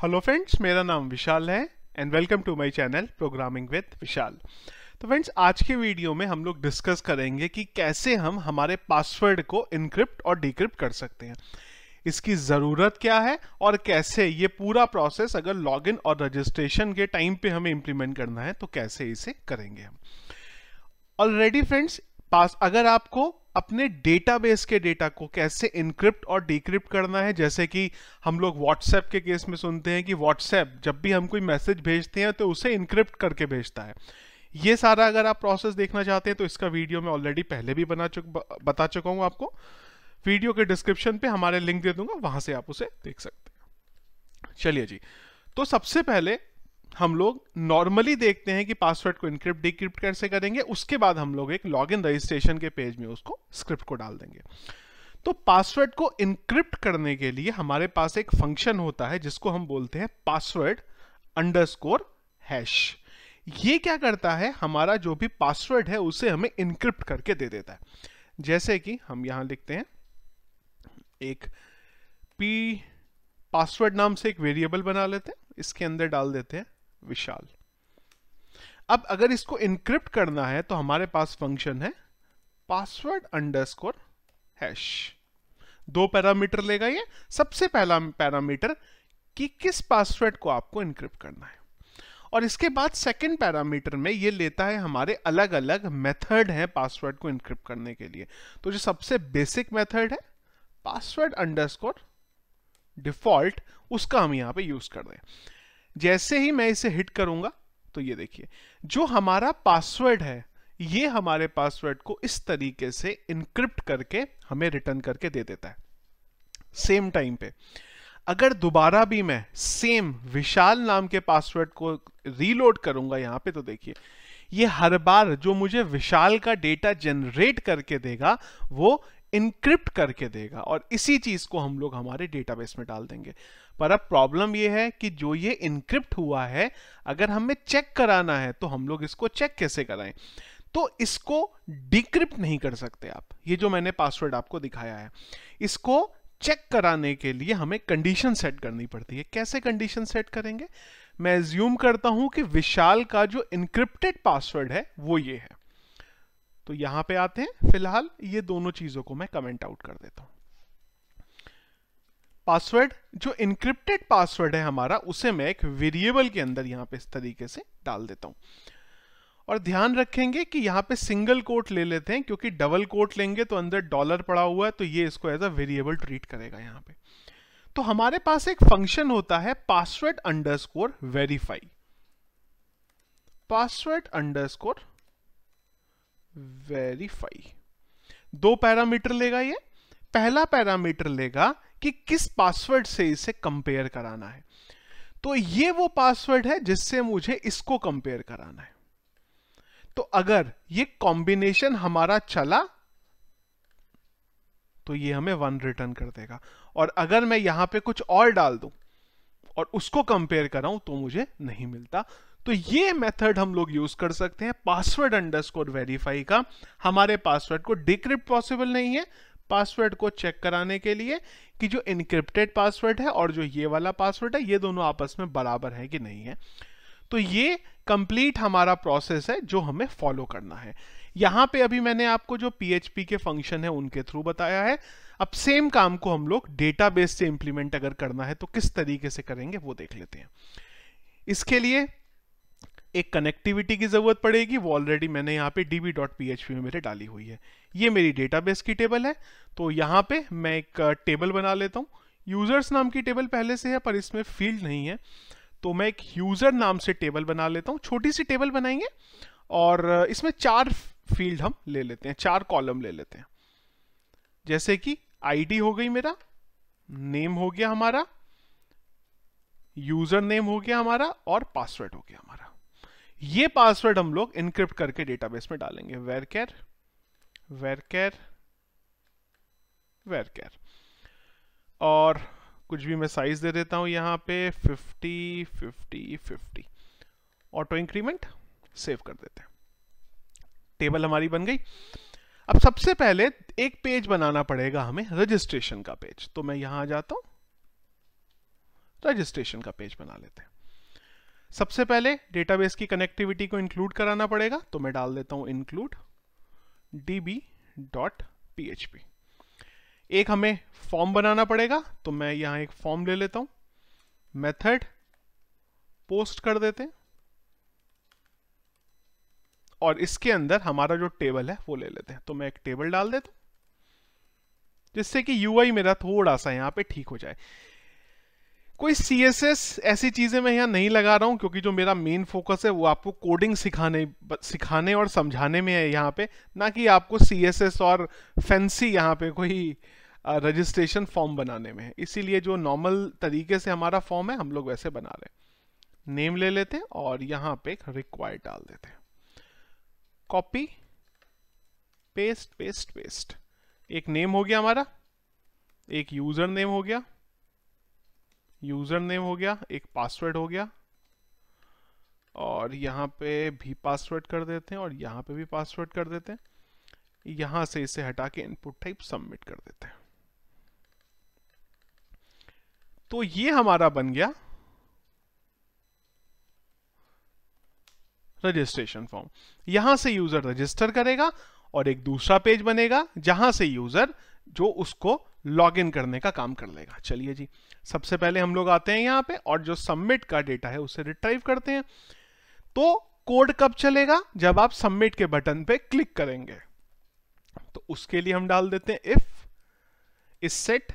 Hello friends, मेरा नाम विशाल है and welcome to my channel programming with Vishal. तो फ्रेंड्स, आज के वीडियो में हम लोग डिस्कस करेंगे कि कैसे हम हमारे पासवर्ड को इनक्रिप्ट और डिक्रिप्ट कर सकते हैं, इसकी ज़रूरत क्या है और कैसे ये पूरा प्रोसेस अगर लॉगिन और रजिस्ट्रेशन के टाइम पे हमें इम्प्लीमेंट करना है तो कैसे इसे करेंगे हम। ऑलरेडी फ्रेंड्स, अगर आपको अपने डेटाबेस के डेटा को कैसे इनक्रिप्ट और डिक्रिप्ट करना है, जैसे कि हम लोग व्हाट्सएप के केस में सुनते हैं कि व्हाट्सएप जब भी हम कोई मैसेज भेजते हैं तो उसे इनक्रिप्ट करके भेजता है। ये सारा अगर आप प्रोसेस देखना चाहते हैं तो इसका वीडियो मैं ऑलरेडी पहले भी बता चुका हूँ आपको। वीडियो के डिस्क्रिप्शन पे हमारे लिंक दे दूंगा, वहां से आप उसे देख सकते हैं। चलिए जी, तो सबसे पहले हम लोग नॉर्मली देखते हैं कि पासवर्ड को इनक्रिप्ट डिक्रिप्ट कैसे करेंगे, उसके बाद हम लोग एक लॉगिन रजिस्ट्रेशन के पेज में उसको स्क्रिप्ट को डाल देंगे। तो पासवर्ड को इनक्रिप्ट करने के लिए हमारे पास एक फंक्शन होता है जिसको हम बोलते हैं पासवर्ड अंडरस्कोर हैश। ये क्या करता है, हमारा जो भी पासवर्ड है उसे हमें इनक्रिप्ट करके दे देता है। जैसे कि हम यहां लिखते हैं एक पी पासवर्ड नाम से एक वेरिएबल बना लेते हैं, इसके अंदर डाल देते हैं विशाल। अब अगर इसको इनक्रिप्ट करना है तो हमारे पास फंक्शन है पासवर्ड अंडरस्कोर हैश। दो पैरामीटर लेगा ये। सबसे पहला पैरामीटर कि किस पासवर्ड को आपको इनक्रिप्ट करना है, और इसके बाद सेकंड पैरामीटर में ये लेता है हमारे अलग अलग मेथड हैं पासवर्ड को इनक्रिप्ट करने के लिए। तो जो सबसे बेसिक मेथड है पासवर्ड अंडरस्कोर डिफॉल्ट, उसका हम यहां पे यूज कर रहे हैं। जैसे ही मैं इसे हिट करूंगा तो ये देखिए जो हमारा पासवर्ड है ये हमारे पासवर्ड को इस तरीके से इनक्रिप्ट करके हमें रिटर्न करके दे देता है। सेम टाइम पे अगर दोबारा भी मैं सेम विशाल नाम के पासवर्ड को रीलोड करूंगा यहां पे, तो देखिए ये हर बार जो मुझे विशाल का डेटा जनरेट करके देगा वो इनक्रिप्ट करके देगा, और इसी चीज को हम लोग हमारे डेटाबेस में डाल देंगे। पर अब प्रॉब्लम यह है कि जो ये इनक्रिप्ट हुआ है अगर हमें चेक कराना है तो हम लोग इसको चेक कैसे कराएं? तो इसको डिक्रिप्ट नहीं कर सकते आप। ये जो मैंने पासवर्ड आपको दिखाया है, इसको चेक कराने के लिए हमें कंडीशन सेट करनी पड़ती है। कैसे कंडीशन सेट करेंगे? मैं एज्यूम करता हूं कि विशाल का जो इनक्रिप्टेड पासवर्ड है वो ये है, तो यहां पे आते हैं। फिलहाल ये दोनों चीजों को मैं कमेंट आउट कर देता हूं। पासवर्ड जो इनक्रिप्टेड पासवर्ड है हमारा, उसे मैं एक वेरिएबल के अंदर यहां पे इस तरीके से डाल देता हूं। और ध्यान रखेंगे कि यहां पे सिंगल कोट ले लेते हैं, क्योंकि डबल कोट लेंगे तो अंदर डॉलर पड़ा हुआ है तो ये इसको एज अ वेरिएबल ट्रीट करेगा यहां पे। तो हमारे पास एक फंक्शन होता है password underscore verify. Password underscore verify दो पैरामीटर लेगा ये। पहला पैरामीटर लेगा कि किस पासवर्ड से इसे कंपेयर कराना है, तो ये वो पासवर्ड है जिससे मुझे इसको कंपेयर कराना है। तो अगर ये कॉम्बिनेशन हमारा चला तो ये हमें 1 रिटर्न कर देगा, और अगर मैं यहां पे कुछ और डाल दूं और उसको कंपेयर कराऊं तो मुझे नहीं मिलता। तो ये मेथड हम लोग यूज कर सकते हैं पासवर्ड अंडरस्कोर वेरीफाई का। हमारे पासवर्ड को डिक्रिप्ट पॉसिबल नहीं है, पासवर्ड को चेक कराने के लिए कि जो इनक्रिप्टेड पासवर्ड है और जो ये वाला पासवर्ड है ये दोनों आपस में बराबर है कि नहीं है। तो ये कंप्लीट हमारा प्रोसेस है जो हमें फॉलो करना है। यहां पे अभी मैंने आपको जो PHP के फंक्शन है उनके थ्रू बताया है। अब सेम काम को हम लोग डेटाबेस से इंप्लीमेंट अगर करना है तो किस तरीके से करेंगे वो देख लेते हैं। इसके लिए एक कनेक्टिविटी की जरूरत पड़ेगी, वो ऑलरेडी मैंने यहाँ पे db.php में मेरे डाली हुई है। ये मेरी डेटाबेस की टेबल है, तो यहाँ पे मैं एक टेबल बना लेता हूँ। यूजर्स नाम की टेबल पहले से है पर इसमें फील्ड नहीं है, तो मैं एक यूजर नाम से टेबल बना लेता हूँ। छोटी सी टेबल बनाएंगे और इसमें 4 फील्ड हम ले लेते हैं, 4 कॉलम ले लेते हैं। जैसे कि आईडी हो गई मेरा, नेम हो गया हमारा, यूजर नेम हो गया हमारा, और पासवर्ड हो गया हमारा। ये पासवर्ड हम लोग इनक्रिप्ट करके डेटाबेस में डालेंगे। वेरकेर वेरकेर वेरकेर, और कुछ भी मैं साइज दे देता हूं यहां पे 50 50 50। ऑटो इंक्रीमेंट, सेव कर देते हैं। टेबल हमारी बन गई। अब सबसे पहले एक पेज बनाना पड़ेगा हमें, रजिस्ट्रेशन का पेज। तो मैं यहां आ जाता हूं, रजिस्ट्रेशन का पेज बना लेते हैं। सबसे पहले डेटाबेस की कनेक्टिविटी को इंक्लूड कराना पड़ेगा, तो मैं डाल देता हूं इंक्लूड db.php। एक हमें फॉर्म बनाना पड़ेगा, तो मैं यहां एक फॉर्म ले लेता हूं, मेथड पोस्ट कर देते हैं और इसके अंदर हमारा जो टेबल है वो ले लेते हैं। तो मैं एक टेबल डाल देता हूं जिससे कि यूआई मेरा थोड़ा सा यहां पे ठीक हो जाए। कोई CSS ऐसी चीजें मैं यहाँ नहीं लगा रहा हूँ क्योंकि जो मेरा मेन फोकस है वो आपको कोडिंग सिखाने और समझाने में है यहाँ पे, ना कि आपको CSS और फैंसी यहाँ पे कोई रजिस्ट्रेशन फॉर्म बनाने में है। इसीलिए जो नॉर्मल तरीके से हमारा फॉर्म है हम लोग वैसे बना रहे हैं। नेम ले लेते हैं और यहाँ पे एक रिक्वायर्ड डाल देते हैं, कॉपी पेस्ट पेस्ट पेस्ट। एक नेम हो गया हमारा, एक यूजर नेम हो गया, एक पासवर्ड हो गया और यहाँ पे भी पासवर्ड कर देते हैं और यहाँ पे भी पासवर्ड कर देते हैं। यहां से इसे हटा के इनपुट टाइप सबमिट कर देते हैं। तो ये हमारा बन गया रजिस्ट्रेशन फॉर्म। यहां से यूजर रजिस्टर करेगा और एक दूसरा पेज बनेगा जहां से यूजर जो उसको लॉगिन करने का काम कर लेगा। चलिए जी, सबसे पहले हम लोग आते हैं यहाँ पे और जो सबमिट का डेटा है उसे रिट्राइव करते हैं। तो कोड कब चलेगा? जब आप सबमिट के बटन पे क्लिक करेंगे। तो उसके लिए हम डाल देते हैं इफ इस सेट।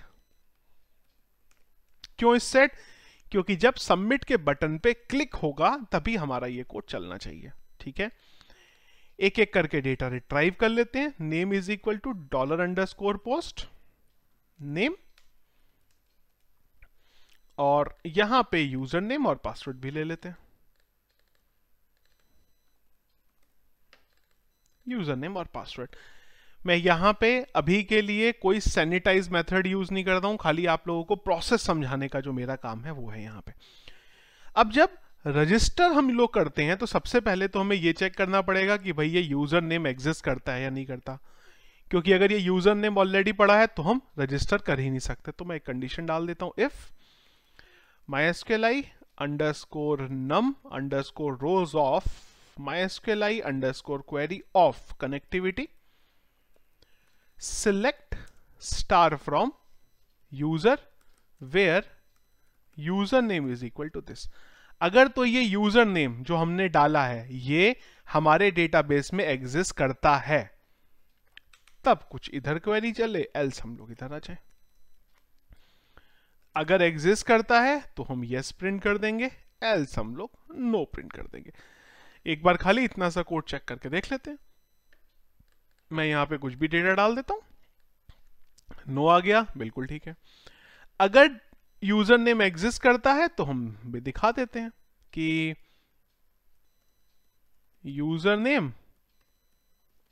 क्यों इस सेट? क्योंकि जब सबमिट के बटन पे क्लिक होगा तभी हमारा ये कोड चलना चाहिए। ठीक है, एक एक करके डेटा रिट्राइव कर लेते हैं। Name is equal to $_ name और यहां पे यूजर नेम और पासवर्ड भी ले लेते हैं। यूजर नेम और पासवर्ड मैं यहां पे अभी के लिए कोई सैनिटाइज मेथड यूज नहीं करता हूं, खाली आप लोगों को प्रोसेस समझाने का जो मेरा काम है वो है यहां पे। अब जब रजिस्टर हम लोग करते हैं तो सबसे पहले तो हमें ये चेक करना पड़ेगा कि भाई ये यूजर नेम एग्जिस्ट करता है या नहीं करता, क्योंकि अगर ये यूजर नेम ऑलरेडी पड़ा है तो हम रजिस्टर कर ही नहीं सकते। तो मैं एक कंडीशन डाल देता हूं, if mysqli _num _rows of mysqli _query of connectivity select star from user where user name is equal to this। अगर तो ये यूजर नेम जो हमने डाला है ये हमारे डेटाबेस में एग्जिस्ट करता है तब कुछ इधर क्वेरी चले, एल्स हम लोग इधर आ जाए। अगर एग्जिस्ट करता है तो हम यस प्रिंट कर देंगे, एल्स हम लोग नो प्रिंट कर देंगे। एक बार खाली इतना सा कोड चेक करके देख लेते हैं। मैं यहां पे कुछ भी डेटा डाल देता हूं, नो आ गया, बिल्कुल ठीक है। अगर यूजर नेम एग्जिस्ट करता है तो हम भी दिखा देते हैं कि user name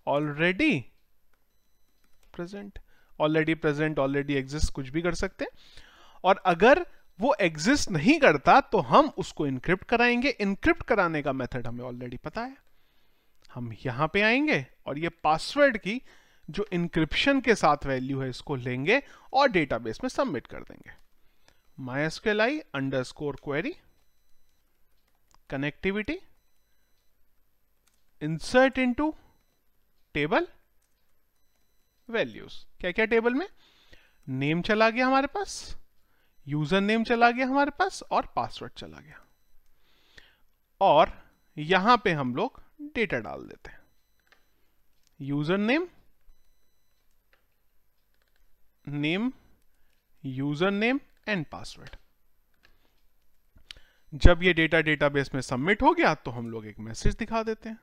already present, already exist, कुछ भी कर सकते हैं। और अगर वो एग्जिस्ट नहीं करता तो हम उसको इनक्रिप्ट कराएंगे। इनक्रिप्ट कराने का मेथड हमें ऑलरेडी पता है। हम यहां पे आएंगे और ये पासवर्ड की जो इंक्रिप्शन के साथ वैल्यू है इसको लेंगे और डेटाबेस में सबमिट कर देंगे। mysqli _query connectivity insert into table values। क्या क्या टेबल में? नेम चला गया हमारे पास, यूजर नेम चला गया हमारे पास और पासवर्ड चला गया। और यहां पे हम लोग डेटा डाल देते हैं, user name, user name and password. जब ये डेटा डेटाबेस में सबमिट हो गया तो हम लोग एक मैसेज दिखा देते हैं,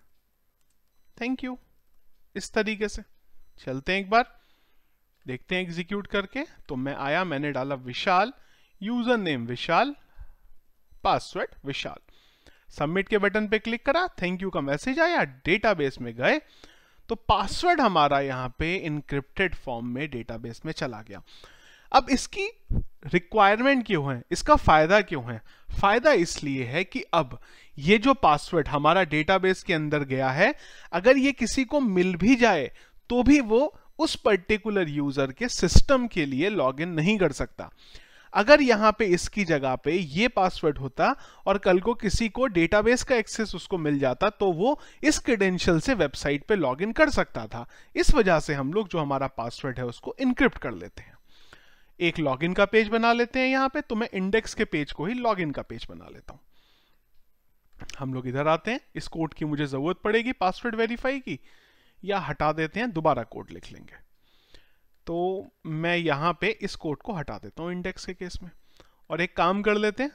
थैंक यू। इस तरीके से चलते हैं, एक बार देखते हैं एग्जीक्यूट करके। तो मैं आया, मैंने डाला विशाल, यूजर नेम विशाल, पासवर्ड विशाल, सबमिट के बटन पे क्लिक करा, थैंक यू का मैसेज आया, डेटाबेस में गए तो पासवर्ड हमारा यहां पे इनक्रिप्टेड फॉर्म में डेटाबेस में चला गया। अब इसकी रिक्वायरमेंट क्यों है, इसका फायदा क्यों है? फायदा इसलिए है कि अब ये जो पासवर्ड हमारा डेटाबेस के अंदर गया है, अगर ये किसी को मिल भी जाए तो भी वो उस पर्टिकुलर यूजर के सिस्टम के लिए लॉगिन नहीं कर सकता। अगर यहाँ पे इसकी जगह पे ये पासवर्ड होता और कल को किसी को डेटाबेस का एक्सेस उसको मिल जाता तो वो इस क्रेडेंशियल से वेबसाइट पे लॉगिन कर सकता था। इस वजह से हम लोग जो हमारा पासवर्ड है उसको इनक्रिप्ट कर लेते हैं। एक लॉगिन का पेज बना लेते हैं यहाँ पे, तो मैं इंडेक्स के पेज को ही लॉगिन का पेज बना लेता हूं। हम लोग इधर आते हैं, इस कोड की मुझे जरूरत पड़ेगी पासवर्ड वेरीफाई की, या हटा देते हैं, दोबारा कोड लिख लेंगे। तो मैं यहां पे इस कोड को हटा देता हूं इंडेक्स के केस में, और एक काम कर लेते हैं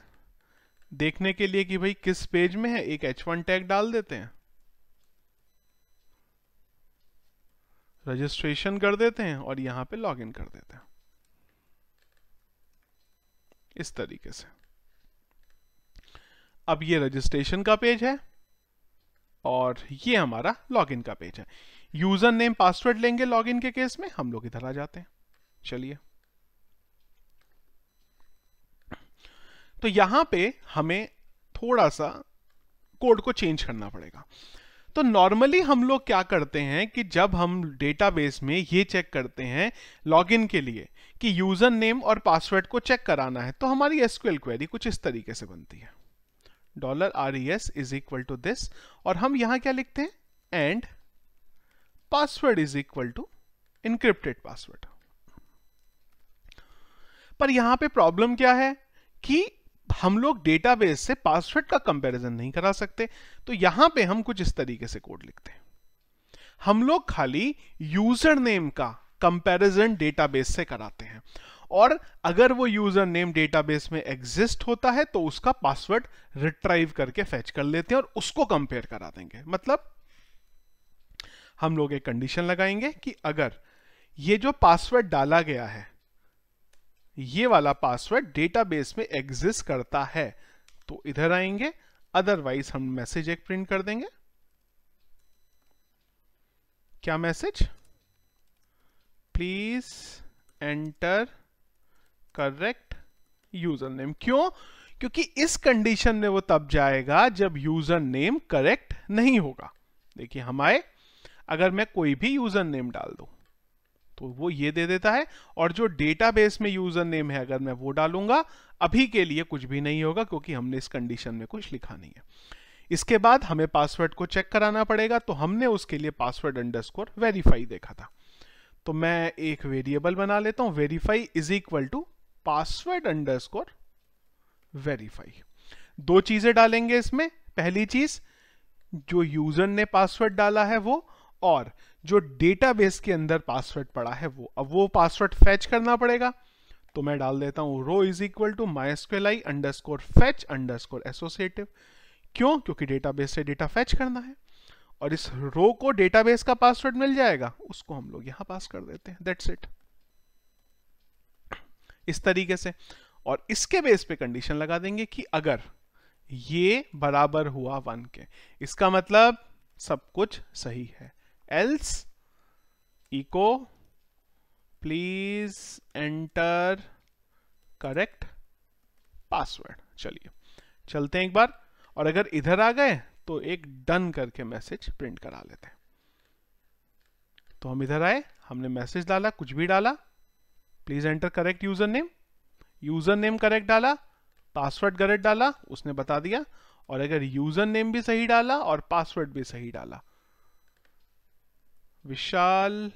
देखने के लिए कि भाई किस पेज में है, एक h1 टैग डाल देते हैं, रजिस्ट्रेशन कर देते हैं और यहां पे लॉगिन कर देते हैं इस तरीके से। अब ये रजिस्ट्रेशन का पेज है और ये हमारा लॉगिन का पेज है। यूजर नेम पासवर्ड लेंगे लॉगिन के केस में, हम लोग इधर आ जाते हैं। चलिए, तो यहां पे हमें थोड़ा सा कोड को चेंज करना पड़ेगा। तो नॉर्मली हम लोग क्या करते हैं कि जब हम डेटाबेस में ये चेक करते हैं लॉगिन के लिए कि यूजर नेम और पासवर्ड को चेक कराना है, तो हमारी एसक्यूएल क्वेरी कुछ इस तरीके से बनती है, $res is equal to this, और हम यहां क्या लिखते हैं, and password is equal to encrypted password. पर यहां पे प्रॉब्लम क्या है कि हम लोग डेटाबेस से पासवर्ड का कंपैरिजन नहीं करा सकते, तो यहां पे हम कुछ इस तरीके से कोड लिखते हैं। हम लोग खाली यूजर नेम का कंपैरिजन डेटाबेस से कराते हैं, और अगर वो यूजर नेम डेटाबेस में एग्जिस्ट होता है तो उसका पासवर्ड रिट्राइव करके फेच कर लेते हैं और उसको कंपेयर करा देंगे। मतलब हम लोग एक कंडीशन लगाएंगे कि अगर ये जो पासवर्ड डाला गया है, ये वाला पासवर्ड डेटाबेस में एग्जिस्ट करता है, तो इधर आएंगे, अदरवाइज हम मैसेज एक प्रिंट कर देंगे। क्या message? Please enter correct user name. क्यों? क्योंकि इस कंडीशन में वो तब जाएगा जब यूजर नेम करेक्ट नहीं होगा। देखिए हम आए, अगर मैं कोई भी यूजर नेम डाल दूं तो वो ये दे देता है, और जो डेटाबेस में यूजर नेम है अगर मैं वो डालूंगा, अभी के लिए कुछ भी नहीं होगा क्योंकि हमने इस कंडीशन में कुछ लिखा नहीं है। इसके बाद हमें पासवर्ड को चेक कराना पड़ेगा, तो हमने उसके लिए पासवर्ड अंडरस्कोर वेरीफाई देखा था। तो मैं एक वेरिएबल बना लेता हूं, verify is equal to password underscore verify. दो चीजें डालेंगे इसमें, पहली चीज जो यूजर ने पासवर्ड डाला है वो, और जो डेटाबेस के अंदर पासवर्ड पड़ा है वो। अब वो पासवर्ड फेच करना पड़ेगा, तो मैं डाल देता हूं row is equal to mysqli underscore fetch underscore associative. क्यों? क्योंकि डेटाबेस से डेटा फेच करना है, और इस रो को डेटाबेस का पासवर्ड मिल जाएगा, उसको हम लोग यहां पास कर देते हैं, दैट्स इट। इस तरीके से, और इसके बेस पे कंडीशन लगा देंगे कि अगर ये बराबर हुआ 1 के, इसका मतलब सब कुछ सही है, else echo please enter correct password. चलिए चलते हैं एक बार, और अगर इधर आ गए तो एक डन करके मैसेज प्रिंट करा लेते हैं। तो हम इधर आए, हमने मैसेज डाला, कुछ भी डाला, please enter correct user name correct डाला, पासवर्ड करेक्ट डाला, उसने बता दिया, और अगर यूजर नेम भी सही डाला और पासवर्ड भी सही डाला, विशाल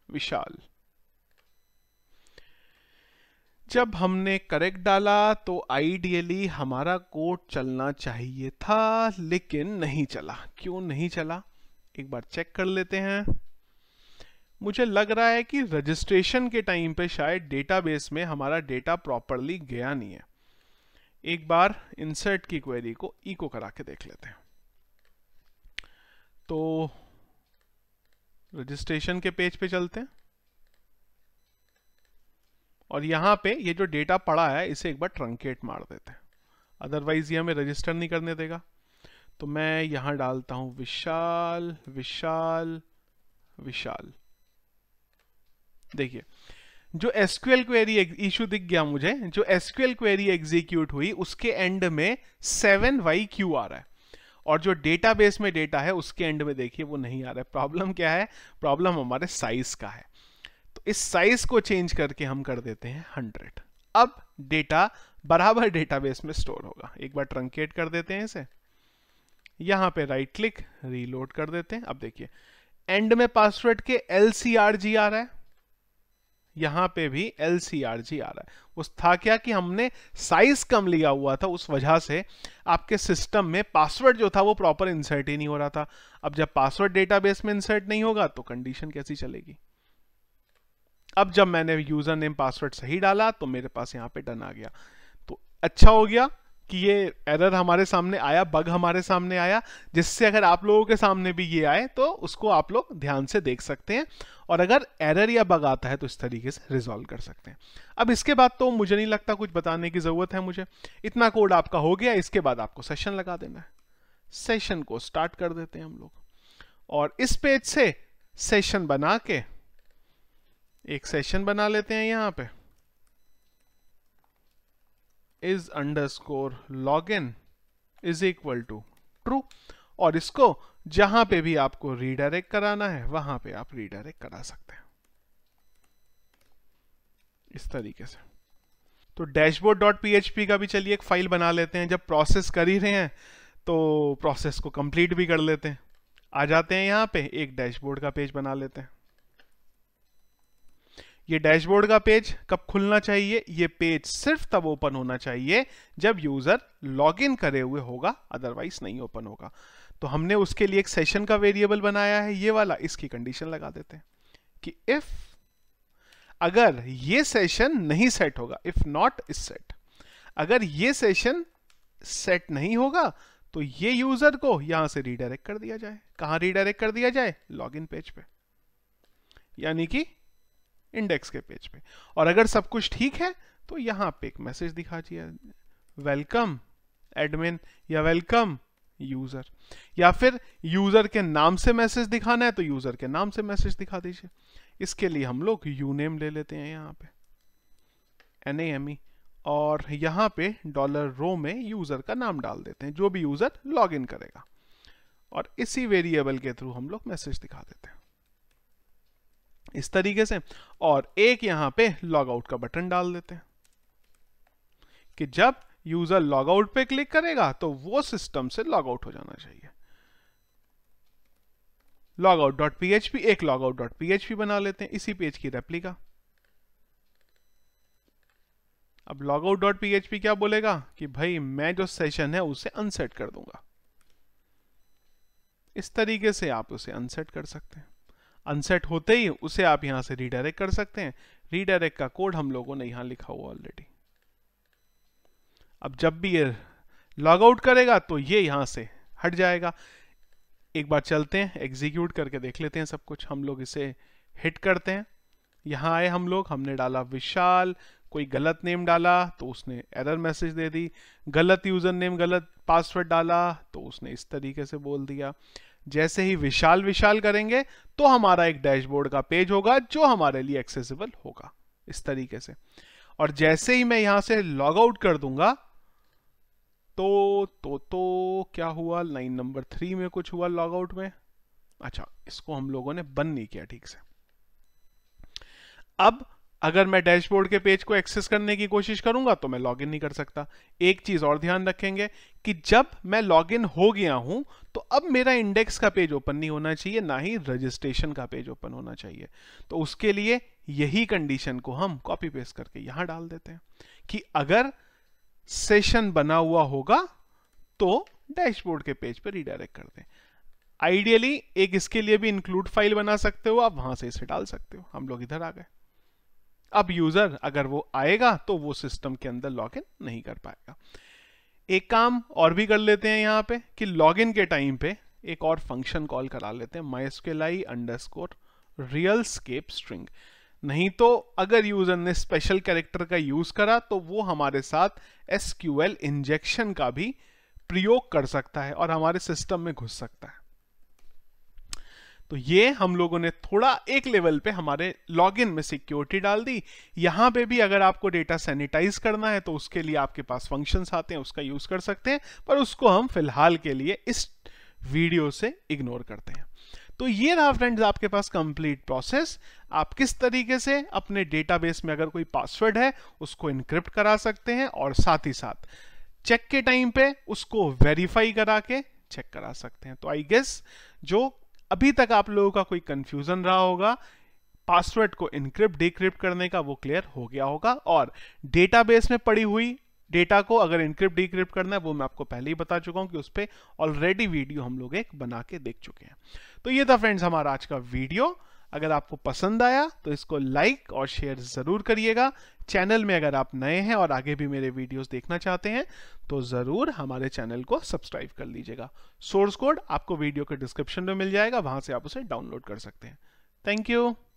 विशाल। जब हमने करेक्ट डाला तो आइडियली हमारा कोड चलना चाहिए था, लेकिन नहीं चला। क्यों नहीं चला, एक बार चेक कर लेते हैं। मुझे लग रहा है कि रजिस्ट्रेशन के टाइम पे शायद डेटाबेस में हमारा डेटा प्रॉपरली गया नहीं है। एक बार इंसर्ट की क्वेरी को इको करा के देख लेते हैं। तो रजिस्ट्रेशन के पेज पे चलते हैं, और यहां पे ये जो डेटा पड़ा है इसे एक बार ट्रंकेट मार देते हैं, अदरवाइज ये हमें रजिस्टर नहीं करने देगा। तो मैं यहां डालता हूं विशाल विशाल विशाल। देखिए जो एसक्यूएल क्वेरी इशू दिख गया मुझे, जो एसक्यूएल क्वेरी एग्जीक्यूट हुई उसके एंड में 7YQ आ रहा है, और जो डेटाबेस में डेटा है उसके एंड में देखिए वो नहीं आ रहा है। प्रॉब्लम क्या है? प्रॉब्लम हमारे साइज का है। तो इस साइज को चेंज करके हम कर देते हैं 100। अब डेटा बराबर डेटाबेस में स्टोर होगा। एक बार ट्रंकेट कर देते हैं इसे, यहां पे राइट क्लिक, रीलोड कर देते हैं। अब देखिए एंड में पासवर्ड के LCRG आ रहा है, यहां पे भी LCRG आ रहा है। उस था क्या कि हमने साइज कम लिया हुआ था, उस वजह से आपके सिस्टम में पासवर्ड जो था वो प्रॉपर इंसर्ट ही नहीं हो रहा था। अब जब पासवर्ड डेटाबेस में इंसर्ट नहीं होगा तो कंडीशन कैसी चलेगी। अब जब मैंने यूजर नेम पासवर्ड सही डाला तो मेरे पास यहां पे डन आ गया। तो अच्छा हो गया कि ये एरर हमारे सामने आया, बग हमारे सामने आया, जिससे अगर आप लोगों के सामने भी ये आए तो उसको आप लोग ध्यान से देख सकते हैं, और अगर एरर या बग आता है तो इस तरीके से रिजॉल्व कर सकते हैं। अब इसके बाद तो मुझे नहीं लगता कुछ बताने की जरूरत है मुझे, इतना कोड आपका हो गया। इसके बाद आपको सेशन लगा देना है। सेशन को स्टार्ट कर देते हैं हम लोग, और इस पेज से सेशन बना के एक सेशन बना लेते हैं। यहां पे is underscore login is equal to true, और इसको जहां पे भी आपको रीडायरेक्ट कराना है वहां पे आप रीडायरेक्ट करा सकते हैं इस तरीके से। तो dashboard.php का भी चलिए एक फाइल बना लेते हैं। जब प्रोसेस कर ही रहे हैं तो प्रोसेस को कंप्लीट भी कर लेते हैं। आ जाते हैं यहां पे, एक डैशबोर्ड का पेज बना लेते हैं। ये डैशबोर्ड का पेज कब खुलना चाहिए? ये पेज सिर्फ तब ओपन होना चाहिए जब यूजर लॉगिन करे हुए होगा, अदरवाइज नहीं ओपन होगा। तो हमने उसके लिए एक सेशन का वेरिएबल बनाया है, ये वाला। इसकी कंडीशन लगा देते हैं कि इफ अगर ये सेशन नहीं सेट होगा, इफ नॉट इज सेट, अगर ये सेशन सेट नहीं होगा तो ये यूजर को यहां से रीडायरेक्ट कर दिया जाए। कहां रीडायरेक्ट कर दिया जाए? लॉगिन पेज पे, यानी कि इंडेक्स के पेज पे। और अगर सब कुछ ठीक है तो यहां पे एक मैसेज दिखा दिया, वेलकम एडमिन या वेलकम यूजर, या फिर यूजर के नाम से मैसेज दिखाना है तो यूजर के नाम से मैसेज दिखा दीजिए। इसके लिए हम लोग यूनेम ले लेते हैं यहां पे, NAME, और यहां पे $रो में यूजर का नाम डाल देते हैं, जो भी यूजर लॉग इन करेगा, और इसी वेरिएबल के थ्रू हम लोग मैसेज दिखा देते हैं इस तरीके से। और एक यहां पे लॉग आउट का बटन डाल देते हैं कि जब यूजर लॉग आउट पे क्लिक करेगा तो वो सिस्टम से लॉग आउट हो जाना चाहिए। logout.php, एक logout.php बना लेते हैं, इसी पेज की रेप्लिका। अब logout.php क्या बोलेगा कि भाई मैं जो सेशन है उसे अनसेट कर दूंगा। इस तरीके से आप उसे अनसेट कर सकते हैं। अनसेट होते ही उसे आप यहां से रीडायरेक्ट कर सकते हैं। रीडायरेक्ट का कोड हम लोगों ने यहां लिखा हुआ ऑलरेडी। अब जब भी ये लॉग आउट करेगा तो ये यहां से हट जाएगा। एक बार चलते हैं, एग्जीक्यूट करके देख लेते हैं सब कुछ। हम लोग इसे हिट करते हैं, यहां आए हम लोग, हमने डाला विशाल, कोई गलत नेम डाला तो उसने एरर मैसेज दे दी, गलत यूजर नेम गलत पासवर्ड डाला तो उसने इस तरीके से बोल दिया। जैसे ही विशाल विशाल करेंगे तो हमारा एक डैशबोर्ड का पेज होगा जो हमारे लिए एक्सेसिबल होगा इस तरीके से। और जैसे ही मैं यहां से लॉग आउट कर दूंगा तो क्या हुआ, लाइन नंबर 3 में कुछ हुआ लॉग आउट में। अच्छा, इसको हम लोगों ने बंद नहीं किया ठीक से। अब अगर मैं डैशबोर्ड के पेज को एक्सेस करने की कोशिश करूंगा तो मैं लॉगिन नहीं कर सकता। एक चीज और ध्यान रखेंगे कि जब मैं लॉगिन हो गया हूं तो अब मेरा इंडेक्स का पेज ओपन नहीं होना चाहिए, ना ही रजिस्ट्रेशन का पेज ओपन होना चाहिए। तो उसके लिए यही कंडीशन को हम कॉपी पेस्ट करके यहां डाल देते हैं कि अगर सेशन बना हुआ होगा तो डैशबोर्ड के पेज पर रीडायरेक्ट कर दें। आइडियली एक इसके लिए भी इंक्लूड फाइल बना सकते हो, आप वहां से इसे डाल सकते हो। हम लोग इधर आ गए। अब यूजर अगर वो आएगा तो वो सिस्टम के अंदर लॉगिन नहीं कर पाएगा। एक काम और भी कर लेते हैं यहां पे कि लॉगिन के टाइम पे एक और फंक्शन कॉल करा लेते हैं, mysqli_realscape string। नहीं तो अगर यूजर ने स्पेशल कैरेक्टर का यूज करा तो वो हमारे साथ SQL इंजेक्शन का भी प्रयोग कर सकता है और हमारे सिस्टम में घुस सकता है। तो ये हम लोगों ने थोड़ा एक लेवल पे हमारे लॉगिन में सिक्योरिटी डाल दी। यहां पे भी अगर आपको डेटा सैनिटाइज करना है तो उसके लिए आपके पास फंक्शंस आते हैं, उसका यूज कर सकते हैं, पर उसको हम फिलहाल के लिए इस वीडियो से इग्नोर करते हैं। तो ये रहा फ्रेंड्स आपके पास कंप्लीट प्रोसेस। आप किस तरीके से अपने डेटाबेस में अगर कोई पासवर्ड है उसको इनक्रिप्ट करा सकते हैं और साथ ही साथ चेक के टाइम पे उसको वेरीफाई करा के चेक करा सकते हैं। तो आई गेस जो अभी तक आप लोगों का कोई कंफ्यूजन रहा होगा पासवर्ड को इनक्रिप्ट डिक्रिप्ट करने का, वो क्लियर हो गया होगा। और डेटाबेस में पड़ी हुई डेटा को अगर इनक्रिप्ट डिक्रिप्ट करना है वो मैं आपको पहले ही बता चुका हूं कि उस पर ऑलरेडी वीडियो हम लोग एक बना के देख चुके हैं। तो ये था फ्रेंड्स हमारा आज का वीडियो। अगर आपको पसंद आया तो इसको लाइक और शेयर जरूर करिएगा। चैनल में अगर आप नए हैं और आगे भी मेरे वीडियोस देखना चाहते हैं तो जरूर हमारे चैनल को सब्सक्राइब कर लीजिएगा। सोर्स कोड आपको वीडियो के डिस्क्रिप्शन में मिल जाएगा, वहां से आप उसे डाउनलोड कर सकते हैं। Thank you.